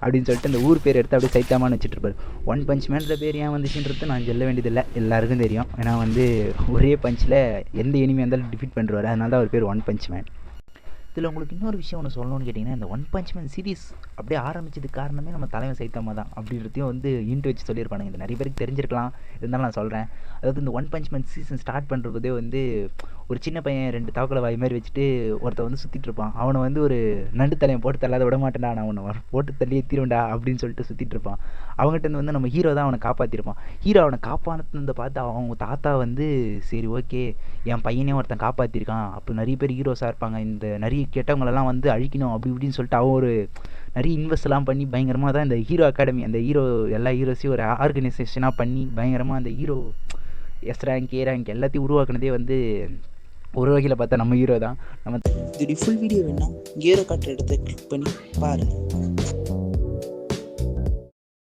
அப்படின்னு சொல்லிட்டு அந்த ஊர் பேர் எடுத்து அப்படியே சைத்தாமான்னு வச்சுட்டு இருப்பார். ஒன் பஞ்ச் மேன்ற பேர் ஏன் வந்துச்சுன்றது நான் சொல்ல வேண்டியதில்லை, எல்லாருக்கும் தெரியும். ஏன்னா வந்து ஒரே பஞ்சில் எந்த எனிமையாக இருந்தாலும் டிஃபீட் பண்ணுறாரு, அதனால தான் அவர் பேர் ஒன் பஞ்ச் மேன். இதில் உங்களுக்கு இன்னொரு விஷயம் ஒன்று சொல்லணும்னு கேட்டிங்கன்னா, இந்த ஒன் பஞ்ச் மேன் சீரிஸ் அப்படியே ஆரம்பிச்சதுக்கு காரணமே நம்ம தலைவன் சைத்தாமா தான் அப்படின்றதையும் வந்து இன்ட்டு வச்சு சொல்லியிருப்பானுங்க. இது நிறைய பேருக்கு தெரிஞ்சிருக்கலாம், இருந்தாலும் நான் சொல்கிறேன். அதாவது இந்த one punch man season start பண்ணுறதே வந்து ஒரு சின்ன பையன் 2 தவக்கலை வாய் மாதிரி வச்சுட்டு ஒருத்தன் வந்து சுற்றிட்டு இருப்பான். அவனை வந்து ஒரு நண்டு தலையன் போட்டு தள்ளாத விட மாட்டேன்டா, நான் அவனை போட்டு தள்ளி தீருண்டா அப்படின்னு சொல்லிட்டு சுற்றிட்டு இருப்பான். அவங்ககிட்ட வந்து நம்ம ஹீரோ தான் அவனை காப்பாற்றிருப்பான். ஹீரோ அவனை காப்பாற்றினதை பார்த்து அவங்க தாத்தா வந்து சரி ஓகே, என் பையனே ஒருத்தன் காப்பாற்றிருக்கான், அப்போ நிறைய பேர் ஹீரோஸாக இருப்பாங்க, இந்த நிறைய கெட்டவங்களெல்லாம் வந்து அழிக்கணும் அப்படி இப்படின்னு சொல்லிட்டு அவன் ஒரு நிறைய இன்வெஸ்ட்லாம் பண்ணி பயங்கரமாக தான் இந்த ஹீரோ அகாடமி, அந்த ஹீரோ எல்லா ஹீரோஸையும் ஒரு ஆர்கனைசேஷனாக பண்ணி பயங்கரமாக அந்த hero S rank A rank எல்லாத்தையும் உருவாக்குனதே வந்து ஒரு வகையில் பார்த்தா நம்ம ஹீரோ தான். நம்ம இதோடைய ஃபுல் வீடியோ வேணா கேரோ காட்டுற இடத்த கிளிக் பண்ணி பாருங்கள்.